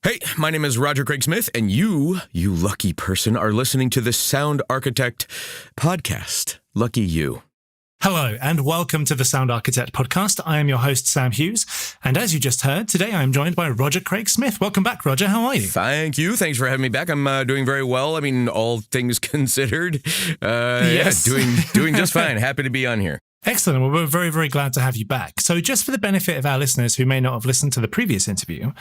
Hey, my name is Roger Craig Smith, and you lucky person, are listening to the Sound Architect podcast. Lucky you. Hello, and welcome to the Sound Architect podcast. I am your host, Sam Hughes, and as you just heard, today I am joined by Roger Craig Smith. Welcome back, Roger. How are you? Thank you. Thanks for having me back. I'm doing very well. I mean, all things considered. Yes. Yeah, doing just fine. Happy to be on here. Excellent. Well, we're very, very glad to have you back. So just for the benefit of our listeners who may not have listened to the previous interview,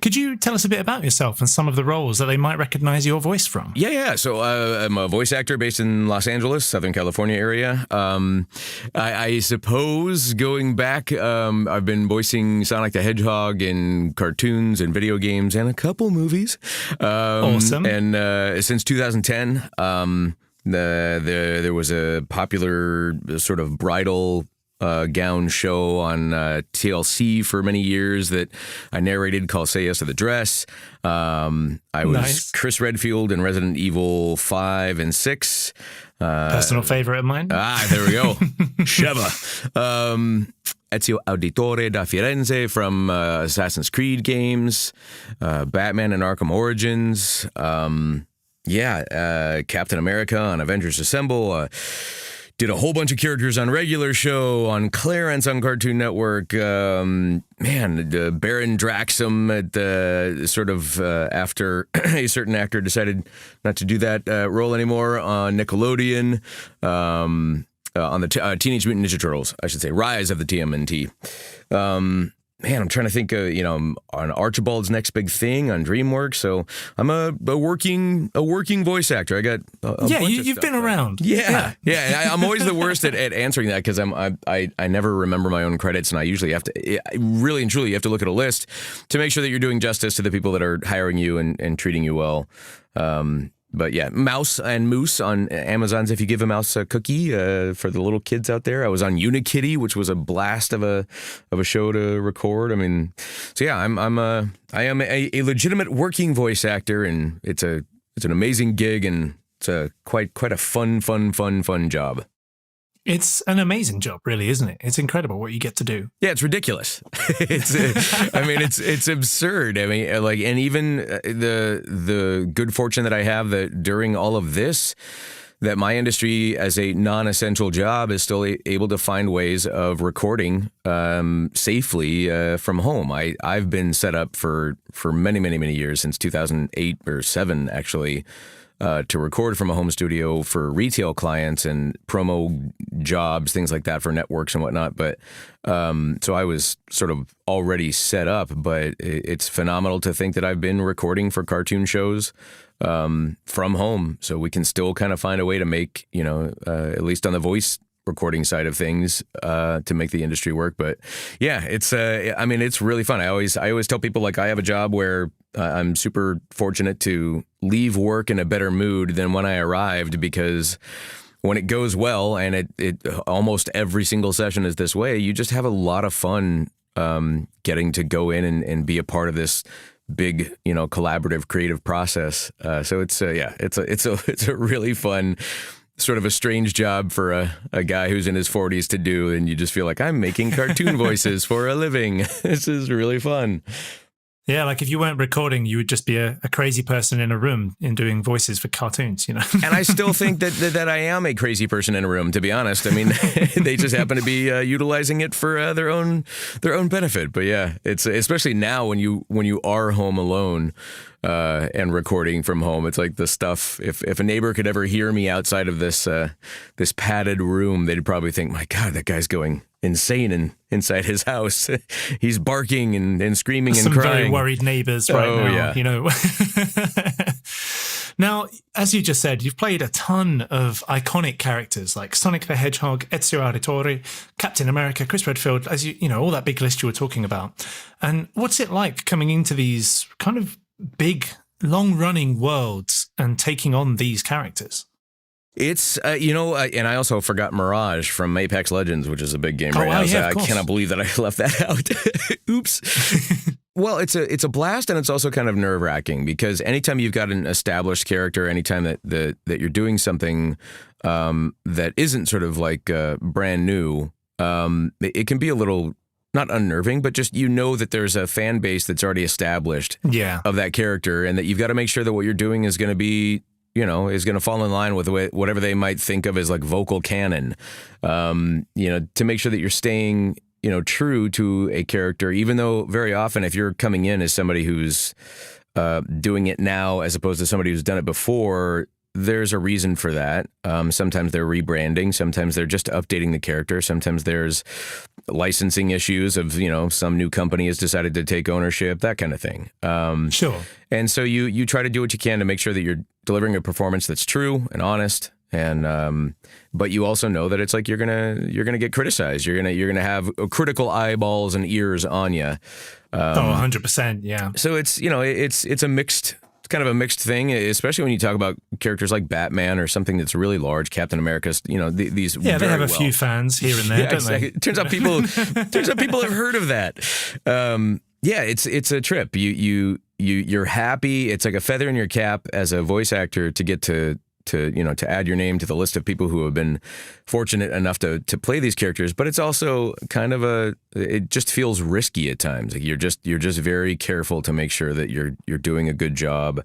could you tell us a bit about yourself and some of the roles that they might recognize your voice from? Yeah. So I'm a voice actor based in Los Angeles, Southern California area. I suppose going back, I've been voicing Sonic the Hedgehog in cartoons and video games and a couple movies. Awesome. And since 2010, there was a popular sort of bridal gown show on TLC for many years that I narrated called Say Yes to the Dress. I was Chris Redfield in Resident Evil 5 and 6. Personal favorite of mine. There we go. Sheva. Ezio Auditore da Firenze from Assassin's Creed games. Batman and Arkham Origins. Captain America on Avengers Assemble. Did a whole bunch of characters on Regular Show, on Clarence on Cartoon Network. Baron Draxum at the sort of after a certain actor decided not to do that role anymore on Nickelodeon. On the Teenage Mutant Ninja Turtles, I should say, Rise of the TMNT. I'm trying to think, on Archibald's Next Big Thing on DreamWorks. So I'm a working voice actor. I got you've been around. Yeah. I'm always the worst at answering that because I never remember my own credits, and I usually have to really and truly you have to look at a list to make sure that you're doing justice to the people that are hiring you and treating you well. But yeah, Mouse and Moose on Amazon's If You Give a Mouse a Cookie for the little kids out there. I was on Unikitty, which was a blast of a show to record. I mean, so yeah, I am a legitimate working voice actor, and it's an amazing gig, and it's a quite a fun job. It's an amazing job, really, isn't it? It's incredible what you get to do. Yeah, it's ridiculous. It's absurd. I mean, and even the good fortune that I have that during all of this, that my industry as a non-essential job is still able to find ways of recording safely from home. I've been set up for many years, since 2008 or 7 actually. To record from a home studio for retail clients and promo jobs, things like that for networks and whatnot. But so I was sort of already set up, but it's phenomenal to think that I've been recording for cartoon shows from home. So we can still kind of find a way to make, at least on the voice recording side of things to make the industry work. But yeah, it's really fun. I always tell people, like, I have a job where I'm super fortunate to leave work in a better mood than when I arrived, because when it goes well, and it almost every single session is this way, you just have a lot of fun getting to go in and be a part of this big, collaborative creative process. So it's a really fun, sort of a strange job for a guy who's in his 40s to do, and you just feel like, I'm making cartoon voices for a living. This is really fun. Yeah, like if you weren't recording, you would just be a crazy person in a room and doing voices for cartoons, And I still think that I am a crazy person in a room, to be honest. I mean, they just happen to be utilizing it for their own benefit. But yeah, it's especially now when you are home alone and recording from home. It's like the stuff. If a neighbor could ever hear me outside of this padded room, they'd probably think, my God, that guy's going insane inside his house. He's barking and screaming and crying. Some very worried neighbors now. Yeah. Now, as you just said, you've played a ton of iconic characters like Sonic the Hedgehog, Ezio Auditore, Captain America, Chris Redfield, as all that big list you were talking about. And what's it like coming into these kind of big, long-running worlds and taking on these characters? It's, and I also forgot Mirage from Apex Legends, which is a big game right now. So I cannot believe that I left that out. Oops. Well, it's a blast, and it's also kind of nerve-wracking, because anytime you've got an established character, anytime that you're doing something that isn't sort of like brand new, it can be a little not unnerving, but just you know that there's a fan base that's already established Yeah. of that character, and that you've got to make sure that what you're doing is going to be, is going to fall in line with whatever they might think of as like vocal canon. To make sure that you're staying, true to a character, even though very often if you're coming in as somebody who's doing it now as opposed to somebody who's done it before, there's a reason for that. Sometimes they're rebranding. Sometimes they're just updating the character. Sometimes there's licensing issues of, some new company has decided to take ownership, that kind of thing. Sure. And so you try to do what you can to make sure that you're delivering a performance that's true and honest. And but you also know that it's like you're gonna get criticized. You're gonna have critical eyeballs and ears on you. 100%. Yeah. So it's it's a mixed. It's kind of a mixed thing, especially when you talk about characters like Batman or something that's really large. Captain America's, these. Yeah, they have a few fans here and there, don't they? Turns out people have heard of that. It's a trip. You're happy. It's like a feather in your cap as a voice actor to get to add your name to the list of people who have been fortunate enough to play these characters. But it's also kind of it just feels risky at times. Like you're just very careful to make sure that you're doing a good job.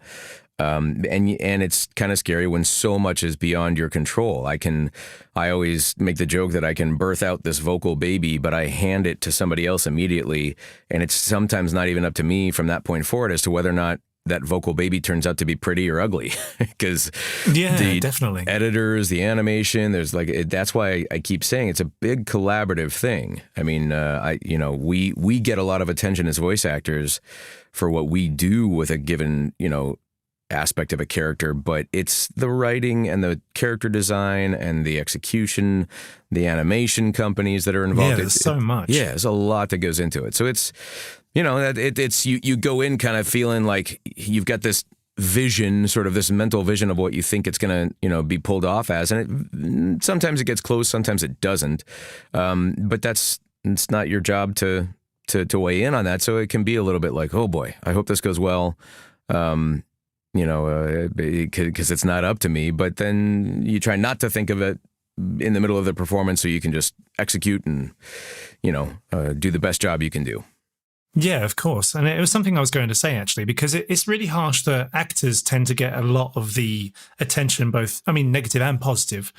And it's kind of scary when so much is beyond your control. I always make the joke that I can birth out this vocal baby, but I hand it to somebody else immediately. And it's sometimes not even up to me from that point forward as to whether or not that vocal baby turns out to be pretty or ugly, because definitely editors, the animation, there's that's why I keep saying it's a big collaborative thing. I mean, we get a lot of attention as voice actors for what we do with a given, aspect of a character, but it's the writing and the character design and the execution, the animation companies that are involved. Yeah, there's so much. Yeah, there's a lot that goes into it. So it's, it's you go in kind of feeling like you've got this vision, sort of this mental vision of what you think it's going to, be pulled off as, and sometimes it gets close, sometimes it doesn't. But it's not your job to weigh in on that. So it can be a little bit like, oh boy, I hope this goes well. Because it's not up to me, but then you try not to think of it in the middle of the performance so you can just execute and, do the best job you can do. Yeah, of course. And it was something I was going to say, actually, because it's really harsh that actors tend to get a lot of the attention, both, negative and positive,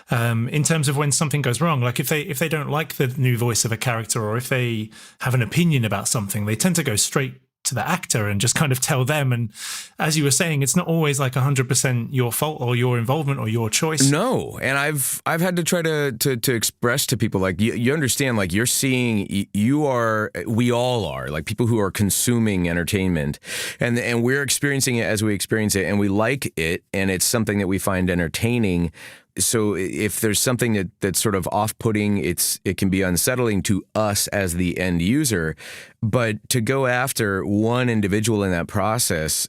in terms of when something goes wrong. Like if they don't like the new voice of a character, or if they have an opinion about something, they tend to go straight to the actor and just kind of tell them. And as you were saying, it's not always like 100% your fault or your involvement or your choice. No. And I've had to try to express to people, like, you understand, like, you're seeing, we all are, like, people who are consuming entertainment, and we're experiencing it as we experience it, and we like it, and it's something that we find entertaining. So if there's something that's sort of off-putting, it can be unsettling to us as the end user. But to go after one individual in that process,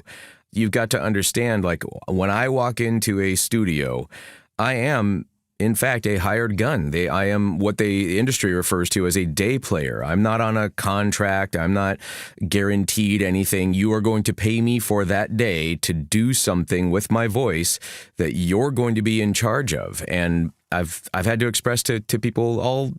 you've got to understand, like, when I walk into a studio, I am, in fact, a hired gun. I am what the industry refers to as a day player. I'm not on a contract. I'm not guaranteed anything. You are going to pay me for that day to do something with my voice that you're going to be in charge of. And I've had to express to people all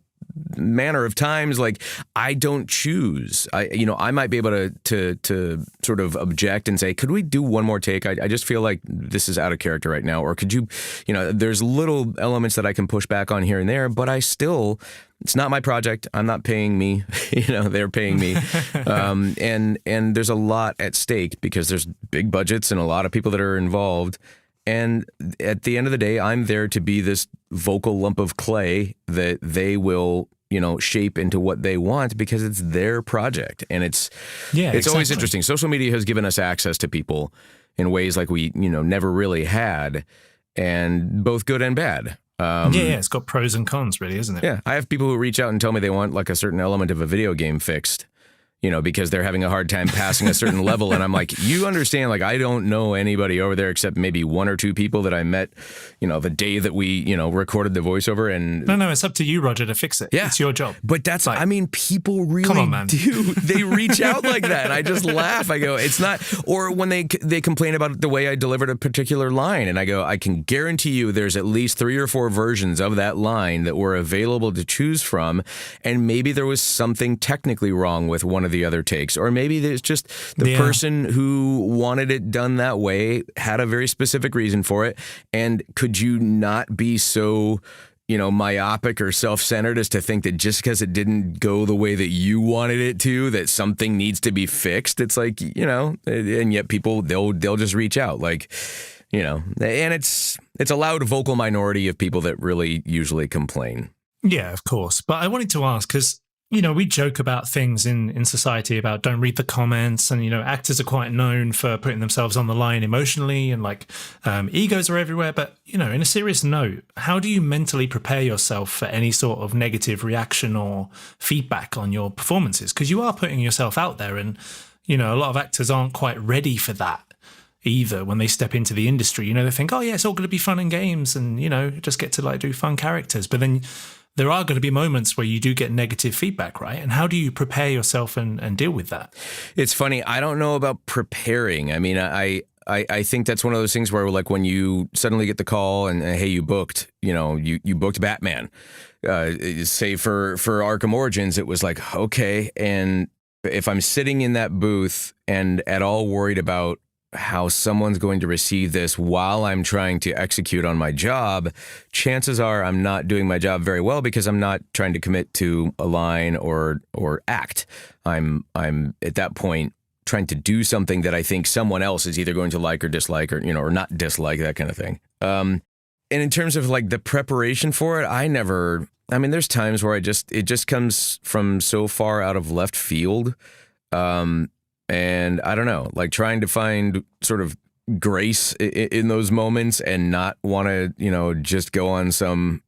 manner of times, like, I don't choose. I might be able to sort of object and say, could we do one more take? I just feel like this is out of character right now. Or could you, there's little elements that I can push back on here and there, but it's not my project. I'm not paying me, they're paying me. And there's a lot at stake because there's big budgets and a lot of people that are involved. And at the end of the day, I'm there to be this vocal lump of clay that they will, shape into what they want because it's their project. And it's always interesting. Social media has given us access to people in ways like we, never really had, and both good and bad. It's got pros and cons, really, isn't it? Yeah. I have people who reach out and tell me they want like a certain element of a video game fixed. because they're having a hard time passing a certain level. And I'm like, you understand, like, I don't know anybody over there except maybe one or two people that I met, the day that we, recorded the voiceover. And no, it's up to you, Roger, to fix it. Yeah. It's your job. But that's, like, I mean, people really do. They reach out like that. And I just laugh. I go, it's not, or when they complain about the way I delivered a particular line, and I go, I can guarantee you there's at least 3 or 4 versions of that line that were available to choose from. And maybe there was something technically wrong with one of the other takes, or maybe there's just the person who wanted it done that way had a very specific reason for it. And could you not be so myopic or self-centered as to think that just because it didn't go the way that you wanted it to, that something needs to be fixed? It's like, and yet people, they'll just reach out, like, and it's a loud vocal minority of people that really usually complain. Yeah, of course. But I wanted to ask, because we joke about things in society about don't read the comments, and, actors are quite known for putting themselves on the line emotionally, and like egos are everywhere. But, in a serious note, how do you mentally prepare yourself for any sort of negative reaction or feedback on your performances? Because you are putting yourself out there, and, a lot of actors aren't quite ready for that either when they step into the industry. They think, oh yeah, it's all going to be fun and games, and, just get to like do fun characters. But then there are going to be moments where you do get negative feedback, right? And how do you prepare yourself and deal with that? It's funny. I don't know about preparing. I mean, I think that's one of those things where, like, when you suddenly get the call and hey, you booked, you booked Batman. Say for Arkham Origins, it was like, okay. And if I'm sitting in that booth and at all worried about how someone's going to receive this while I'm trying to execute on my job, chances are I'm not doing my job very well, because I'm not trying to commit to a line or act. I'm at that point trying to do something that I think someone else is either going to like or dislike, or or not dislike, that kind of thing. And in terms of like the preparation for it, there's times where it just comes from so far out of left field. And I don't know, like trying to find sort of grace in those moments and not want to, just go on some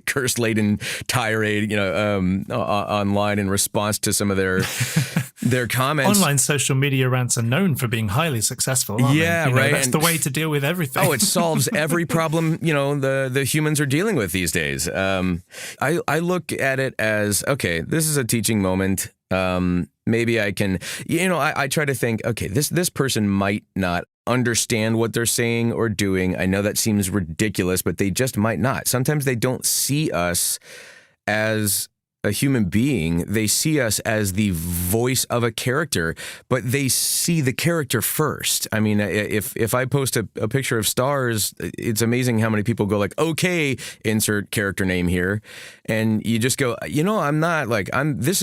curse-laden tirade, online in response to some of their comments. Online social media rants are known for being highly successful, aren't they? Right. That's the way to deal with everything. Oh, it solves every problem, the humans are dealing with these days. I look at it as, okay, this is a teaching moment. Maybe I can, I try to think, okay, this person might not understand what they're saying or doing. I know that seems ridiculous, but they just might not. Sometimes they don't see us as a human being. They see us as the voice of a character, but they see the character first. I mean, if I post a picture of stars, it's amazing how many people go like, okay, insert character name here. And you just go, I'm not like, this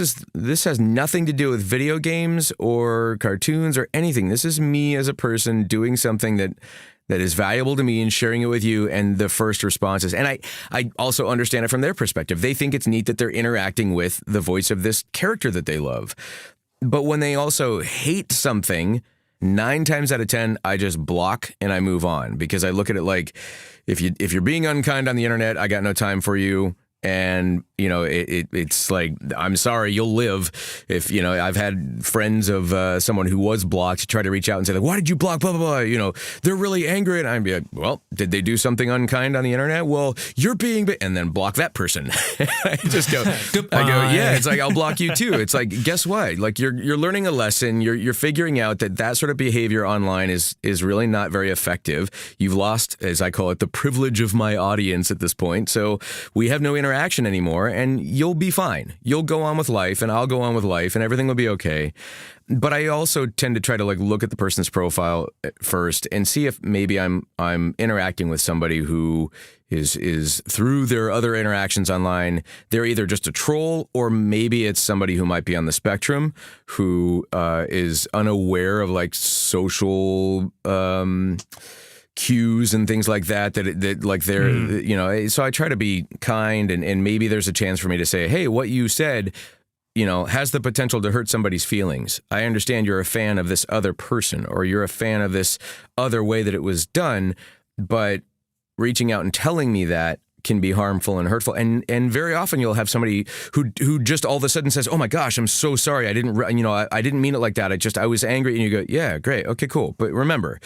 has nothing to do with video games or cartoons or anything. This is me as a person doing something that is valuable to me and sharing it with you. And the first responses, and I also understand it from their perspective. They think it's neat that they're interacting with the voice of this character that they love. But when they also hate something, 9 times out of 10, I just block and I move on, because I look at it like, if you're being unkind on the internet, I got no time for you. And, it's like, I'm sorry, you'll live. If, I've had friends of someone who was blocked try to reach out and say, like, why did you block, blah, blah, blah, they're really angry. And I'd be like, well, did they do something unkind on the internet? Well, you're being, and then block that person. I just go, yeah, it's like, I'll block you too. It's like, guess what? Like, you're learning a lesson. You're figuring out that sort of behavior online is really not very effective. You've lost, as I call it, the privilege of my audience at this point. So we have no interaction anymore, and you'll be fine. You'll go on with life, and I'll go on with life, and everything will be okay. But I also tend to try to like look at the person's profile first and see if maybe I'm interacting with somebody who is through their other interactions online, they're either just a troll, or maybe it's somebody who might be on the spectrum, who is unaware of like social cues and things like that like they're, so I try to be kind, and maybe there's a chance for me to say, hey, what you said, has the potential to hurt somebody's feelings. I understand you're a fan of this other person, or you're a fan of this other way that it was done, but reaching out and telling me that can be harmful and hurtful. And very often you'll have somebody who just all of a sudden says, "Oh my gosh, I'm so sorry. I didn't, I didn't mean it like that. I was angry." And you go, "Yeah, great. Okay, cool. But remember,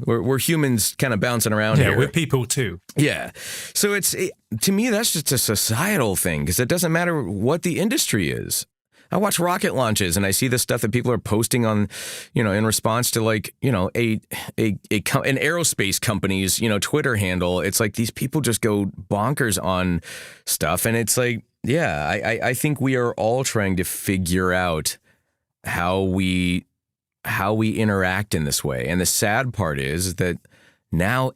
we're humans kind of bouncing around here. Yeah, we're people too." Yeah. So to me, that's just a societal thing because it doesn't matter what the industry is. I watch rocket launches and I see the stuff that people are posting on, in response to an aerospace company's, Twitter handle. It's like these people just go bonkers on stuff. And it's like, yeah, I think we are all trying to figure out how we interact in this way. And the sad part is that now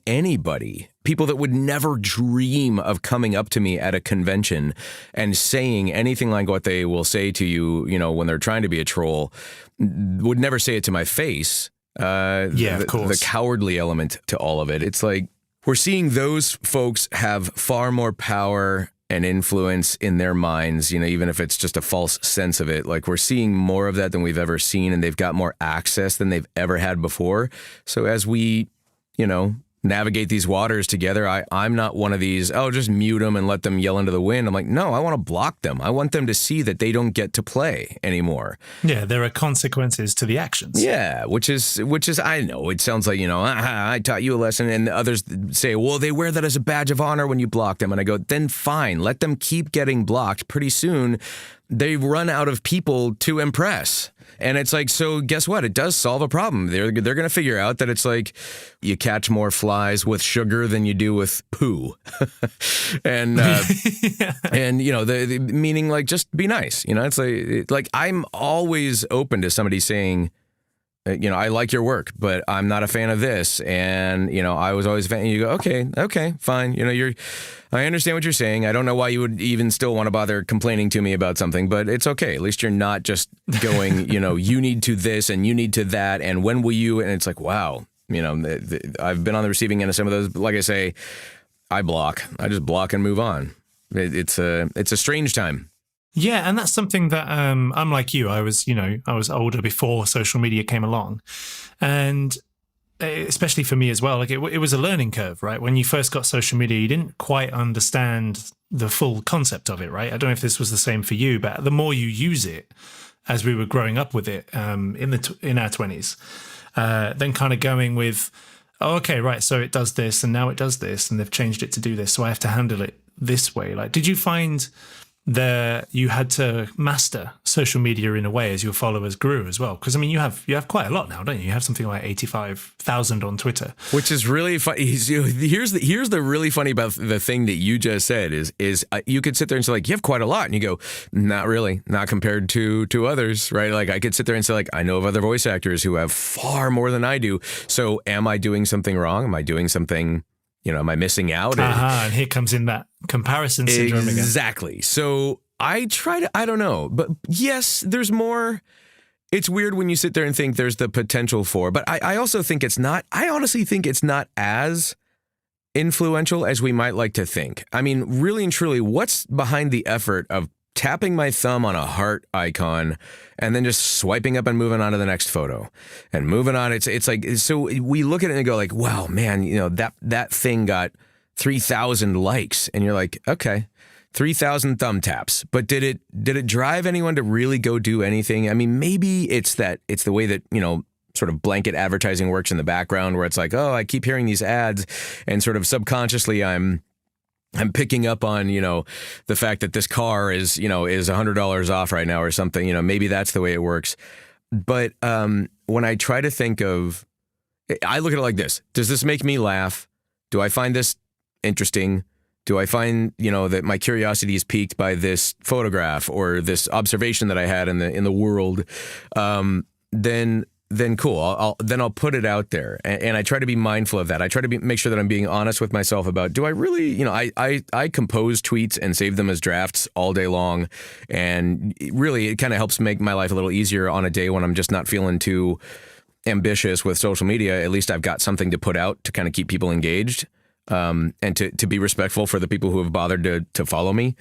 people that would never dream of coming up to me at a convention and saying anything like what they will say to you, when they're trying to be a troll, would never say it to my face. Of course. The cowardly element to all of it. It's like we're seeing those folks have far more power and influence in their minds, even if it's just a false sense of it. Like we're seeing more of that than we've ever seen, and they've got more access than they've ever had before. So as we navigate these waters together, I'm not one of these, just mute them and let them yell into the wind. I'm like, no, I want to block them. I want them to see that they don't get to play anymore. Yeah, there are consequences to the actions. Yeah, which is I know, it sounds like, I taught you a lesson, and others say, well, they wear that as a badge of honor when you block them. And I go, then fine, let them keep getting blocked. Pretty soon, they run out of people to impress. And it's like, so guess what? It does solve a problem. They're going to figure out that it's like you catch more flies with sugar than you do with poo. And, and the meaning like, just be nice. It's like I'm always open to somebody saying, I like your work, but I'm not a fan of this. And, I was always a fan. And you go, okay, fine. I understand what you're saying. I don't know why you would even still want to bother complaining to me about something, but it's okay. At least you're not just going, you need to this and you need to that. And when will you? And it's like, wow, I've been on the receiving end of some of those. Like I say, I just block and move on. It's a strange time. Yeah, and that's something that I'm like you. I was older before social media came along, and especially for me as well. Like it was a learning curve, right? When you first got social media, you didn't quite understand the full concept of it, right? I don't know if this was the same for you, but the more you use it, as we were growing up with it in our 20s, then kind of going with, oh, okay, right, so it does this, and now it does this, and they've changed it to do this, so I have to handle it this way. Like, did you find that you had to master social media in a way as your followers grew as well? Because I mean, you have quite a lot now, don't you? You have something like 85,000 on Twitter, which is really funny. Here's the really funny about the thing that you just said is you could sit there and say like, you have quite a lot, and you go, not really, not compared to others, right? Like I could sit there and say like, I know of other voice actors who have far more than I do. So am I doing something wrong? Am I doing something? Am I missing out? And here comes in that comparison syndrome again. Exactly. So I don't know, but yes, there's more. It's weird when you sit there and think there's the potential for, but I also think I honestly think it's not as influential as we might like to think. I mean, really and truly, what's behind the effort of tapping my thumb on a heart icon and then just swiping up and moving on to the next photo and moving on? It's like, so we look at it and go like, wow, man, that thing got 3,000 likes, and you're like, okay, 3,000 thumb taps, but did it drive anyone to really go do anything? I mean, maybe it's the way that, sort of blanket advertising works in the background, where it's like, oh, I keep hearing these ads, and sort of subconsciously I'm picking up on, the fact that this car is $100 off right now or something. Maybe that's the way it works. But when I try to think of, I look at it like this: does this make me laugh? Do I find this interesting? Do I find, that my curiosity is piqued by this photograph or this observation that I had in the world? Then cool. I'll put it out there, and I try to be mindful of that. I try to make sure that I'm being honest with myself about, do I really, I compose tweets and save them as drafts all day long, and really it kind of helps make my life a little easier on a day when I'm just not feeling too ambitious with social media. At least I've got something to put out to kind of keep people engaged, and to be respectful for the people who have bothered to follow me,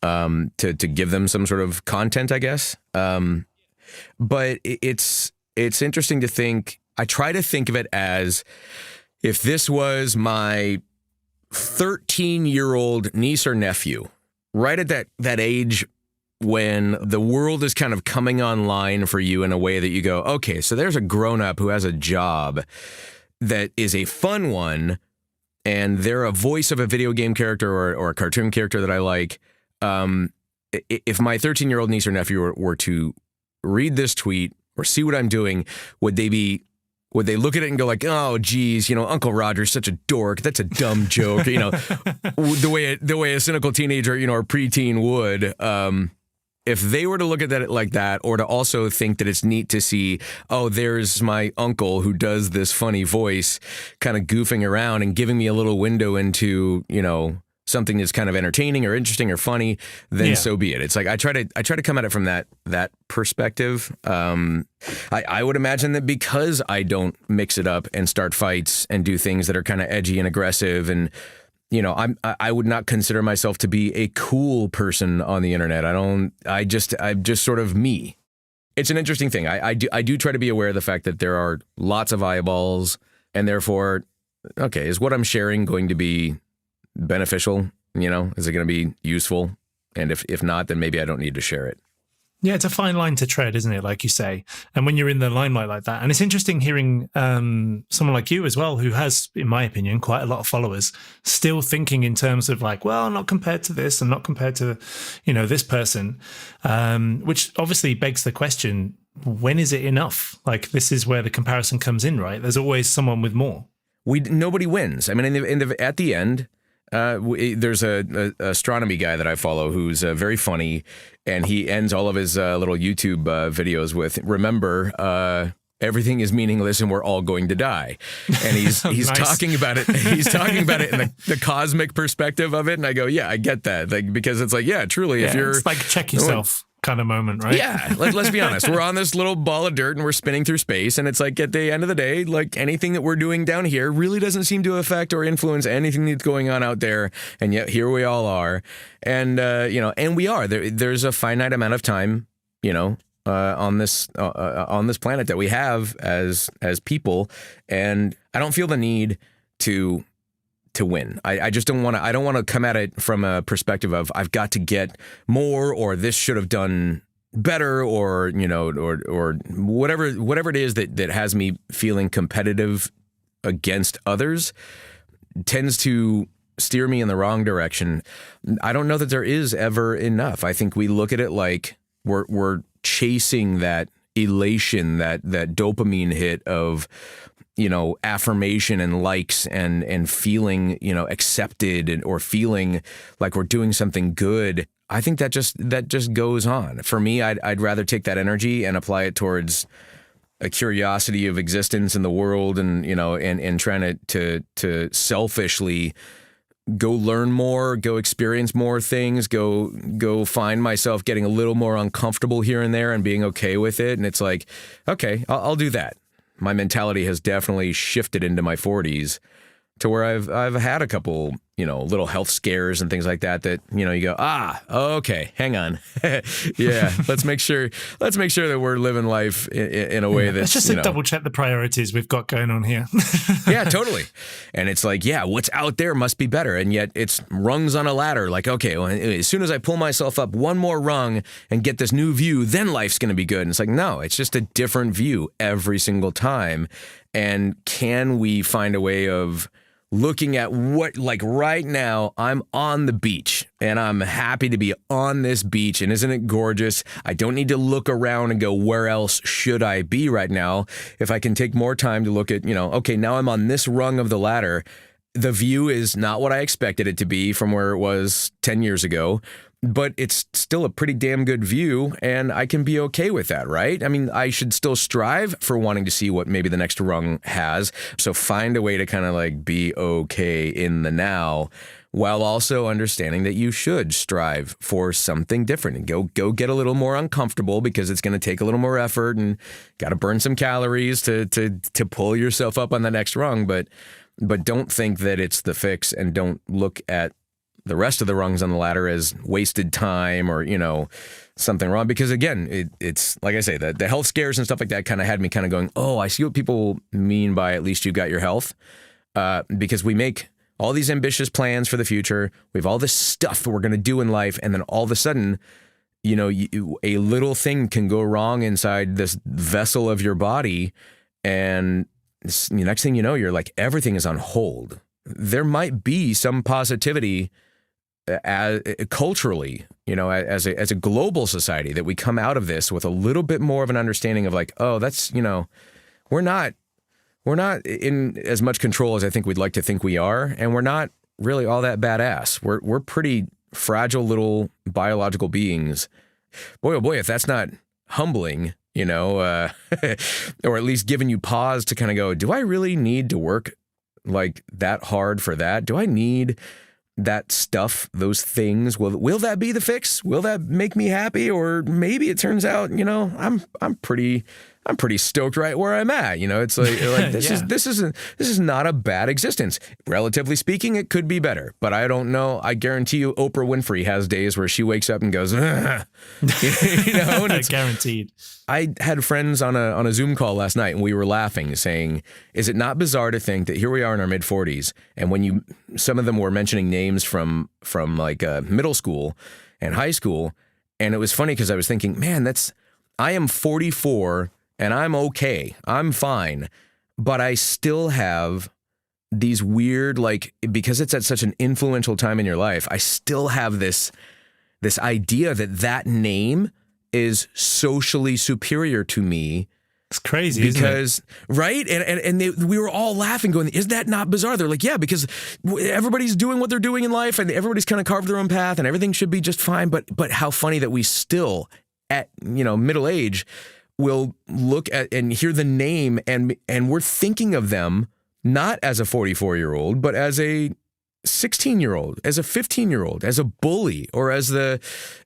to give them some sort of content, I guess. But it's interesting to think. I try to think of it as if this was my 13-year-old niece or nephew, right at that age when the world is kind of coming online for you in a way that you go, okay, so there's a grown-up who has a job that is a fun one, and they're a voice of a video game character or a cartoon character that I like. If my 13-year-old niece or nephew were to read this tweet or see what I'm doing, would they look at it and go like, oh, geez, Uncle Roger's such a dork. That's a dumb joke, the way a cynical teenager, or preteen would. If they were to look at it like that, or to also think that it's neat to see, oh, there's my uncle who does this funny voice kind of goofing around and giving me a little window into, something that's kind of entertaining or interesting or funny, then so be it. It's like I try to come at it from that perspective. I would imagine that because I don't mix it up and start fights and do things that are kind of edgy and aggressive, and I would not consider myself to be a cool person on the internet. I'm just sort of me. It's an interesting thing. I do try to be aware of the fact that there are lots of eyeballs, and therefore, okay, is what I'm sharing going to be beneficial? Is it going to be useful? And if not, then maybe I don't need to share it. Yeah, it's a fine line to tread, isn't it? Like you say. And when you're in the limelight like that, and it's interesting hearing someone like you as well, who has, in my opinion, quite a lot of followers, still thinking in terms of like, well, not compared to this and not compared to, this person, which obviously begs the question, when is it enough? Like, this is where the comparison comes in, right? There's always someone with more. Nobody wins. I mean, at the end, there's a astronomy guy that I follow who's very funny, and he ends all of his little YouTube videos with, remember, everything is meaningless and we're all going to die. And he's Nice. talking about it. He's talking about it in the cosmic perspective of it. And I go, yeah, I get that. Like, because it's like, yeah, truly, if you're it's like check yourself kind of moment, right? Yeah, let's be honest. We're on this little ball of dirt and we're spinning through space, and it's like at the end of the day, like anything that we're doing down here really doesn't seem to affect or influence anything that's going on out there, and yet here we all are, and and we are. There's a finite amount of time, on this planet that we have as people, and I don't feel the need to win. I just don't want to. I don't want to come at it from a perspective of I've got to get more, or this should have done better, or or whatever it is that has me feeling competitive against others tends to steer me in the wrong direction. I don't know that there is ever enough. I think we look at it like we're chasing that elation, that dopamine hit of affirmation and likes and feeling, accepted, or feeling like we're doing something good. I think that just goes on. For me, I'd rather take that energy and apply it towards a curiosity of existence in the world, and and trying to selfishly go learn more, go experience more things, go find myself getting a little more uncomfortable here and there and being okay with it. And it's like, okay, I'll do that. My mentality has definitely shifted into my 40s to where I've had a couple, little health scares and things like that you go, okay, hang on. Yeah, let's make sure that we're living life in a way that's let's just double check the priorities we've got going on here. Yeah, totally. And it's like, yeah, what's out there must be better. And yet it's rungs on a ladder. Like, okay, well, as soon as I pull myself up one more rung and get this new view, then life's going to be good. And it's like, no, it's just a different view every single time. And can we find a way of looking at what, like right now, I'm on the beach and I'm happy to be on this beach, and isn't it gorgeous? I don't need to look around and go, where else should I be right now? If I can take more time to look at, okay, now I'm on this rung of the ladder. The view is not what I expected it to be from where it was 10 years ago, but it's still a pretty damn good view, and I can be okay with that, right? I mean, I should still strive for wanting to see what maybe the next rung has. So find a way to kind of like be okay in the now, while also understanding that you should strive for something different and go get a little more uncomfortable, because it's going to take a little more effort and got to burn some calories to pull yourself up on the next rung. But don't think that it's the fix, and don't look at the rest of the rungs on the ladder as wasted time or, something wrong. Because again, it's like I say, the health scares and stuff like that kind of had me kind of going, oh, I see what people mean by at least you got your health. Because we make all these ambitious plans for the future. We have all this stuff we're going to do in life. And then all of a sudden, you know, a little thing can go wrong inside this vessel of your body. And the next thing you know, you're like, everything is on hold. There might be some positivity culturally, you know, as a global society, that we come out of this with a little bit more of an understanding of like, oh, that's, you know, we're not in as much control as I think we'd like to think we are, and we're not really all that badass. We're pretty fragile little biological beings. Boy, oh boy, if that's not humbling, you know, or at least giving you pause to kind of go, do I really need to work like that hard for that? Do I need that stuff, those things? Will that be the fix? Will that make me happy? Or maybe it turns out, you know, I'm pretty stoked right where I'm at. You know, it's like this is not a bad existence. Relatively speaking, it could be better, but I don't know. I guarantee you, Oprah Winfrey has days where she wakes up and goes, you know, and it's guaranteed. I had friends on a Zoom call last night, and we were laughing, saying, is it not bizarre to think that here we are in our mid-40s, and when some of them were mentioning names from like middle school and high school, and it was funny because I was thinking, man, I am 44 and I'm okay, I'm fine, but I still have these weird, like, because it's at such an influential time in your life, I still have this idea that name is socially superior to me. It's crazy, because, isn't it? Right? And we were all laughing, going, is that not bizarre? They're like, yeah, because everybody's doing what they're doing in life, and everybody's kind of carved their own path, and everything should be just fine. But how funny that we still, at, you know, middle age, will look at and hear the name, and we're thinking of them not as a 44-year-old, but as a 16-year-old, as a 15-year-old, as a bully, or as the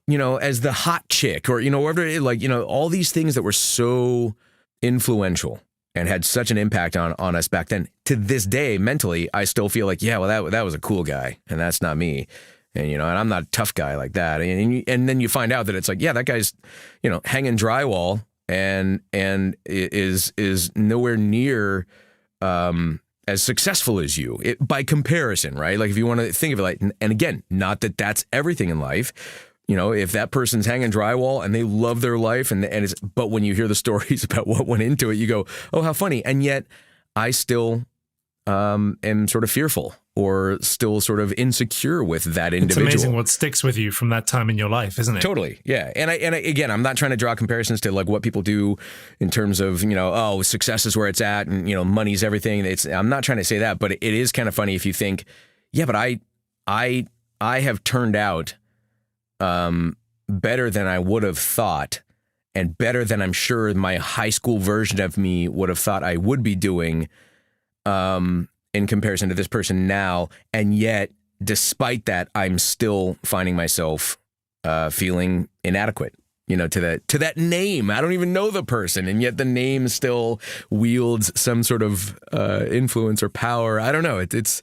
hot chick, or, you know, whatever, like, you know, all these things that were so influential and had such an impact on us back then. To this day, mentally, I still feel like, yeah, well, that was a cool guy, and that's not me. And, you know, and I'm not a tough guy like that. And then you find out that it's like, yeah, that guy's, you know, hanging drywall and is nowhere near as successful as you, by comparison, right? Like, if you want to think of it like, and again, not that that's everything in life. You know, if that person's hanging drywall and they love their life, but when you hear the stories about what went into it, you go, oh, how funny. And yet I still am sort of fearful, or still sort of insecure with that individual. It's amazing what sticks with you from that time in your life, isn't it? Totally, yeah. And again, I'm not trying to draw comparisons to like what people do in terms of, you know, oh, success is where it's at, and, you know, money's everything. I'm not trying to say that, but it is kind of funny if you think, yeah, but I have turned out better than I would have thought, and better than I'm sure my high school version of me would have thought I would be doing, in comparison to this person now. And yet, despite that, I'm still finding myself feeling inadequate, you know, to that name. I don't even know the person, and yet the name still wields some sort of influence or power. I don't know. It's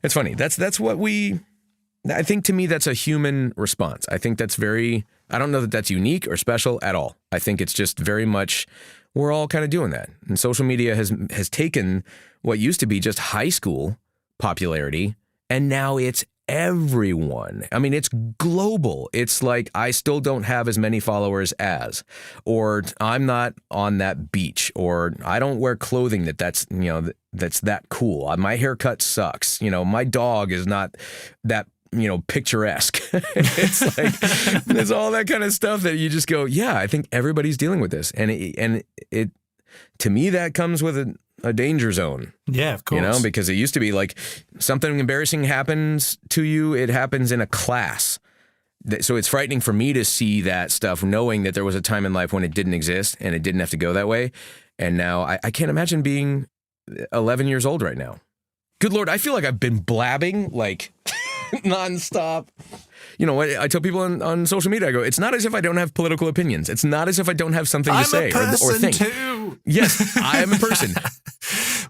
funny. That's what I think, to me, that's a human response. I think that's I don't know that that's unique or special at all. I think it's just very much, we're all kind of doing that. And social media has taken what used to be just high school popularity, and now it's everyone. I mean, it's global. It's like, I still don't have as many followers as, or I'm not on that beach, or I don't wear clothing that's, you know, that's that cool. My haircut sucks. You know, my dog is not that, you know, picturesque. It's like, there's all that kind of stuff that you just go, yeah, I think everybody's dealing with this. And it to me, that comes with a danger zone. Yeah, of course. You know, because it used to be like, something embarrassing happens to you, it happens in a class. So it's frightening for me to see that stuff, knowing that there was a time in life when it didn't exist and it didn't have to go that way. And now I can't imagine being 11 years old right now. Good Lord, I feel like I've been blabbing like nonstop. You know what? I tell people on social media, I go, it's not as if I don't have political opinions. It's not as if I don't have something to say or think. Too. Yes, I am a person.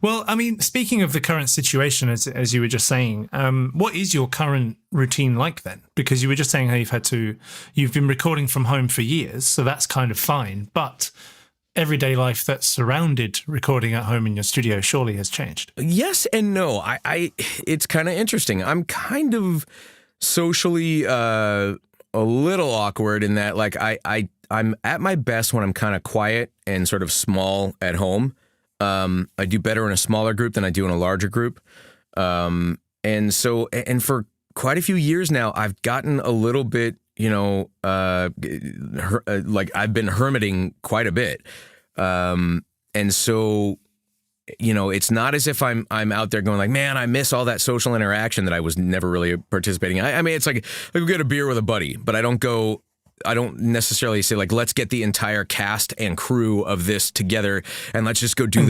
Well, I mean, speaking of the current situation, as you were just saying, what is your current routine like then? Because you were just saying how you've been recording from home for years, so that's kind of fine. But everyday life that surrounded recording at home in your studio surely has changed. Yes and no. It's kind of interesting. I'm kind of socially a little awkward in that, like, I'm at my best when I'm kind of quiet and sort of small at home. I do better in a smaller group than I do in a larger group. And for quite a few years now, I've gotten a little bit, like I've been hermiting quite a bit. And so, it's not as if I'm out there going like, man, I miss all that social interaction that I was never really participating in. I mean, it's like we get a beer with a buddy, but I don't necessarily say like, let's get the entire cast and crew of this together and let's just go do